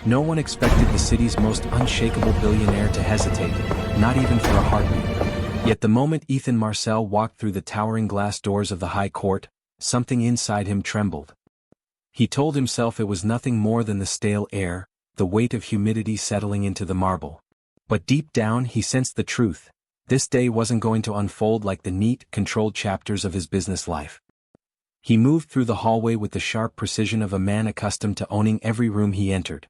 No one expected the city's most unshakable billionaire to hesitate, not even for a heartbeat. Yet the moment Ethan Marcel walked through the towering glass doors of the High Court, something inside him trembled. He told himself it was nothing more than the stale air, the weight of humidity settling into the marble. But deep down he sensed the truth. This day wasn't going to unfold like the neat, controlled chapters of his business life. He moved through the hallway with the sharp precision of a man accustomed to owning every room he entered.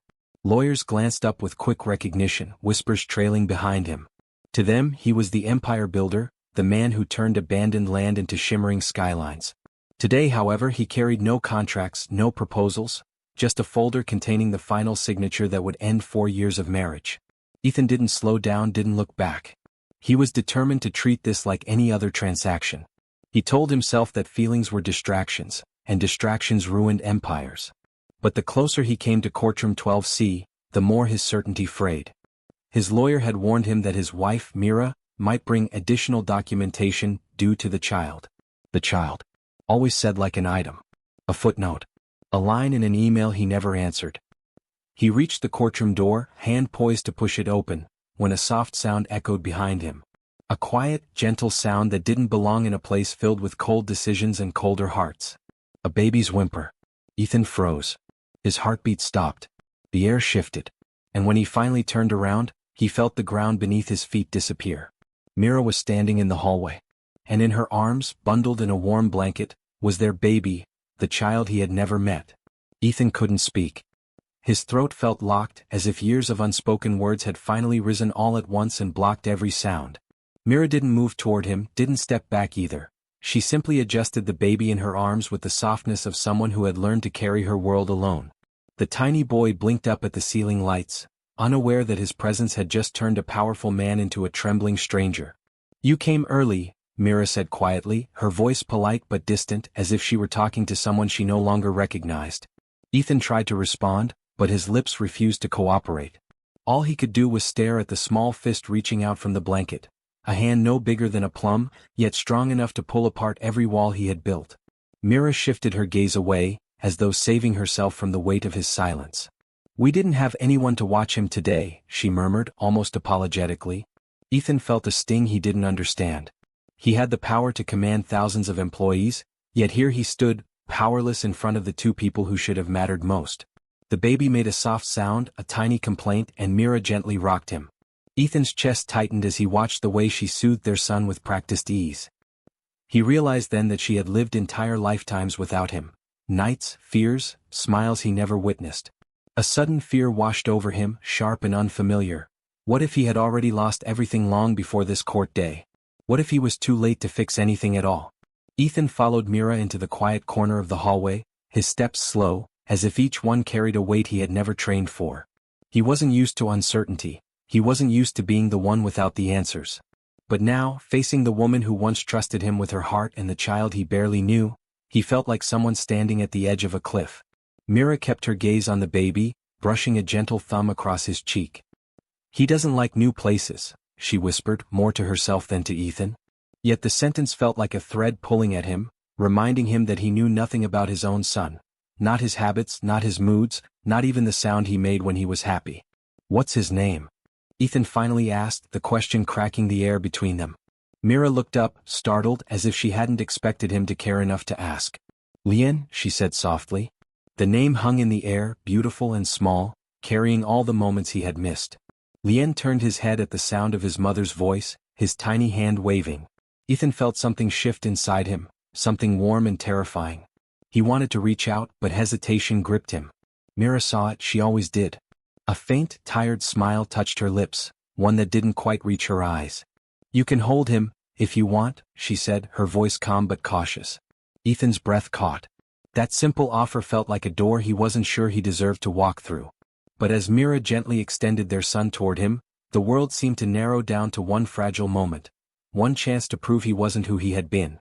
Lawyers glanced up with quick recognition, whispers trailing behind him. To them, he was the empire builder, the man who turned abandoned land into shimmering skylines. Today, however, he carried no contracts, no proposals, just a folder containing the final signature that would end 4 years of marriage. Ethan didn't slow down, didn't look back. He was determined to treat this like any other transaction. He told himself that feelings were distractions, and distractions ruined empires. But the closer he came to courtroom 12C, the more his certainty frayed. His lawyer had warned him that his wife, Mira, might bring additional documentation due to the child. The child. Always said like an item. A footnote. A line in an email he never answered. He reached the courtroom door, hand poised to push it open, when a soft sound echoed behind him. A quiet, gentle sound that didn't belong in a place filled with cold decisions and colder hearts. A baby's whimper. Ethan froze. His heartbeat stopped. The air shifted. And when he finally turned around, he felt the ground beneath his feet disappear. Mira was standing in the hallway. And in her arms, bundled in a warm blanket, was their baby, the child he had never met. Ethan couldn't speak. His throat felt locked, as if years of unspoken words had finally risen all at once and blocked every sound. Mira didn't move toward him, didn't step back either. She simply adjusted the baby in her arms with the softness of someone who had learned to carry her world alone. The tiny boy blinked up at the ceiling lights, unaware that his presence had just turned a powerful man into a trembling stranger. "You came early," Mira said quietly, her voice polite but distant, as if she were talking to someone she no longer recognized. Ethan tried to respond, but his lips refused to cooperate. All he could do was stare at the small fist reaching out from the blanket, a hand no bigger than a plum, yet strong enough to pull apart every wall he had built. Mira shifted her gaze away, as though saving herself from the weight of his silence. "We didn't have anyone to watch him today," she murmured, almost apologetically. Ethan felt a sting he didn't understand. He had the power to command thousands of employees, yet here he stood, powerless in front of the two people who should have mattered most. The baby made a soft sound, a tiny complaint, and Mira gently rocked him. Ethan's chest tightened as he watched the way she soothed their son with practiced ease. He realized then that she had lived entire lifetimes without him. Nights, fears, smiles he never witnessed. A sudden fear washed over him, sharp and unfamiliar. What if he had already lost everything long before this court day? What if he was too late to fix anything at all? Ethan followed Mira into the quiet corner of the hallway, his steps slow, as if each one carried a weight he had never trained for. He wasn't used to uncertainty. He wasn't used to being the one without the answers. But now, facing the woman who once trusted him with her heart and the child he barely knew, he felt like someone standing at the edge of a cliff. Mira kept her gaze on the baby, brushing a gentle thumb across his cheek. "He doesn't like new places," she whispered, more to herself than to Ethan. Yet the sentence felt like a thread pulling at him, reminding him that he knew nothing about his own son. Not his habits, not his moods, not even the sound he made when he was happy. "What's his name?" Ethan finally asked, the question cracking the air between them. Mira looked up, startled, as if she hadn't expected him to care enough to ask. "Lien," she said softly. The name hung in the air, beautiful and small, carrying all the moments he had missed. Lien turned his head at the sound of his mother's voice, his tiny hand waving. Ethan felt something shift inside him, something warm and terrifying. He wanted to reach out, but hesitation gripped him. Mira saw it, she always did. A faint, tired smile touched her lips, one that didn't quite reach her eyes. "You can hold him, if you want," she said, her voice calm but cautious. Ethan's breath caught. That simple offer felt like a door he wasn't sure he deserved to walk through. But as Mira gently extended their son toward him, the world seemed to narrow down to one fragile moment. One chance to prove he wasn't who he had been.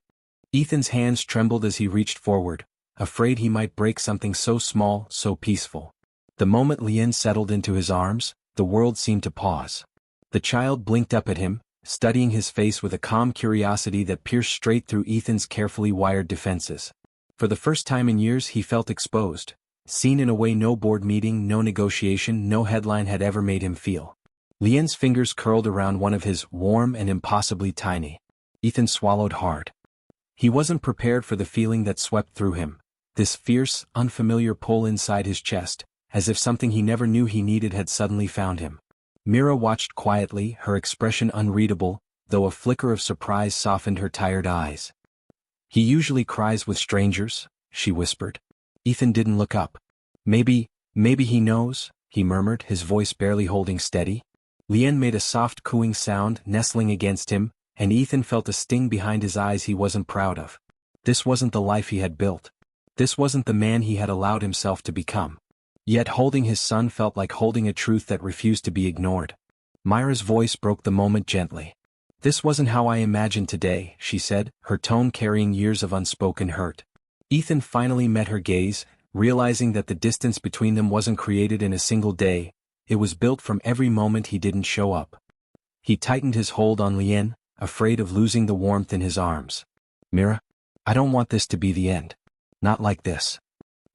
Ethan's hands trembled as he reached forward, afraid he might break something so small, so peaceful. The moment Lien settled into his arms, the world seemed to pause. The child blinked up at him, studying his face with a calm curiosity that pierced straight through Ethan's carefully wired defenses. For the first time in years he felt exposed, seen in a way no board meeting, no negotiation, no headline had ever made him feel. Lien's fingers curled around one of his, warm and impossibly tiny. Ethan swallowed hard. He wasn't prepared for the feeling that swept through him, this fierce, unfamiliar pull inside his chest, as if something he never knew he needed had suddenly found him. Mira watched quietly, her expression unreadable, though a flicker of surprise softened her tired eyes. "He usually cries with strangers," she whispered. Ethan didn't look up. Maybe he knows," he murmured, his voice barely holding steady. Lien made a soft cooing sound, nestling against him, and Ethan felt a sting behind his eyes he wasn't proud of. This wasn't the life he had built. This wasn't the man he had allowed himself to become. Yet holding his son felt like holding a truth that refused to be ignored. Myra's voice broke the moment gently. "This wasn't how I imagined today," she said, her tone carrying years of unspoken hurt. Ethan finally met her gaze, realizing that the distance between them wasn't created in a single day, it was built from every moment he didn't show up. He tightened his hold on Lien, afraid of losing the warmth in his arms. "Mira, I don't want this to be the end. Not like this."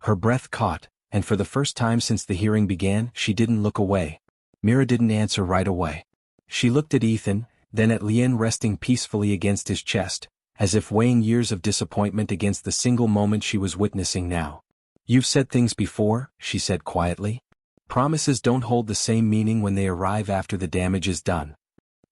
Her breath caught, and for the first time since the hearing began, she didn't look away. Mira didn't answer right away. She looked at Ethan, then at Lien resting peacefully against his chest, as if weighing years of disappointment against the single moment she was witnessing now. "You've said things before," she said quietly. "Promises don't hold the same meaning when they arrive after the damage is done."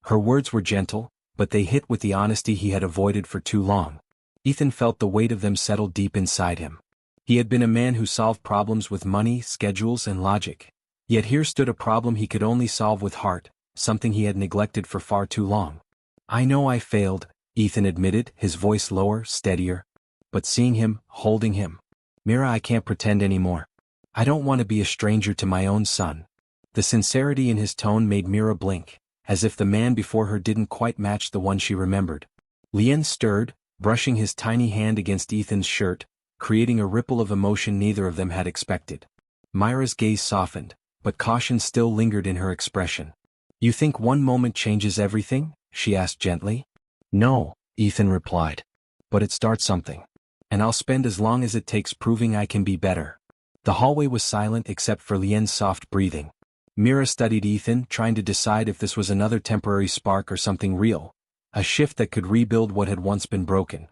Her words were gentle, but they hit with the honesty he had avoided for too long. Ethan felt the weight of them settle deep inside him. He had been a man who solved problems with money, schedules, and logic. Yet here stood a problem he could only solve with heart, something he had neglected for far too long. "I know I failed," Ethan admitted, his voice lower, steadier. "But seeing him, holding him. Mira, I can't pretend anymore. I don't want to be a stranger to my own son." The sincerity in his tone made Mira blink, as if the man before her didn't quite match the one she remembered. Lien stirred, brushing his tiny hand against Ethan's shirt, creating a ripple of emotion neither of them had expected. Myra's gaze softened, but caution still lingered in her expression. "You think one moment changes everything?" she asked gently. "No," Ethan replied. "But it starts something. And I'll spend as long as it takes proving I can be better." The hallway was silent except for Lien's soft breathing. Mira studied Ethan, trying to decide if this was another temporary spark or something real, a shift that could rebuild what had once been broken.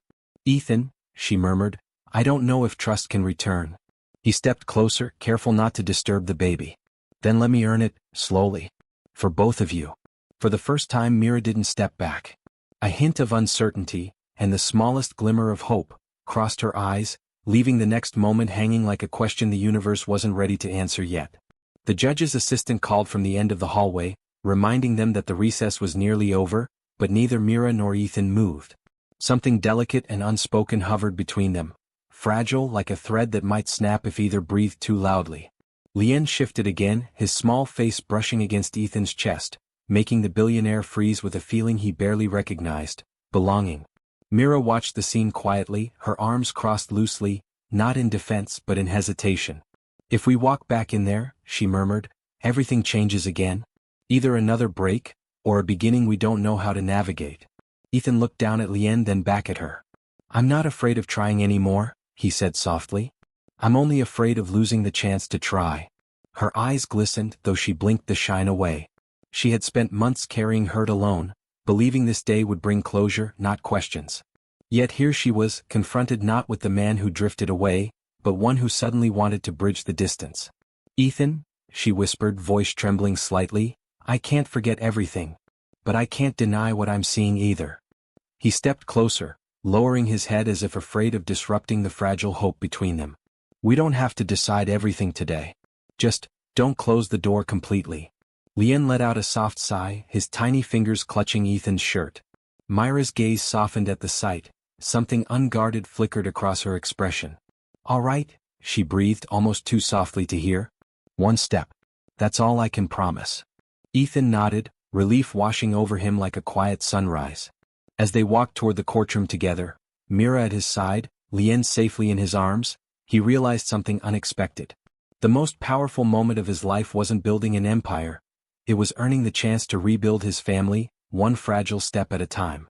"Ethan," she murmured, "I don't know if trust can return." He stepped closer, careful not to disturb the baby. "Then let me earn it, slowly. For both of you." For the first time Mira didn't step back. A hint of uncertainty, and the smallest glimmer of hope, crossed her eyes, leaving the next moment hanging like a question the universe wasn't ready to answer yet. The judge's assistant called from the end of the hallway, reminding them that the recess was nearly over, but neither Mira nor Ethan moved. Something delicate and unspoken hovered between them, fragile like a thread that might snap if either breathed too loudly. Lien shifted again, his small face brushing against Ethan's chest, making the billionaire freeze with a feeling he barely recognized, belonging. Mira watched the scene quietly, her arms crossed loosely, not in defense but in hesitation. "If we walk back in there," she murmured, "everything changes again. Either another break, or a beginning we don't know how to navigate." Ethan looked down at Lien, then back at her. "I'm not afraid of trying anymore," he said softly. "I'm only afraid of losing the chance to try." Her eyes glistened, though she blinked the shine away. She had spent months carrying hurt alone, believing this day would bring closure, not questions. Yet here she was, confronted not with the man who drifted away, but one who suddenly wanted to bridge the distance. "Ethan," she whispered, voice trembling slightly, "I can't forget everything. But I can't deny what I'm seeing either." He stepped closer, lowering his head as if afraid of disrupting the fragile hope between them. "We don't have to decide everything today. Just, don't close the door completely." Lien let out a soft sigh, his tiny fingers clutching Ethan's shirt. Myra's gaze softened at the sight, something unguarded flickered across her expression. "All right," she breathed almost too softly to hear. "One step. That's all I can promise." Ethan nodded, relief washing over him like a quiet sunrise. As they walked toward the courtroom together, Mira at his side, Lien safely in his arms, he realized something unexpected. The most powerful moment of his life wasn't building an empire, it was earning the chance to rebuild his family, one fragile step at a time.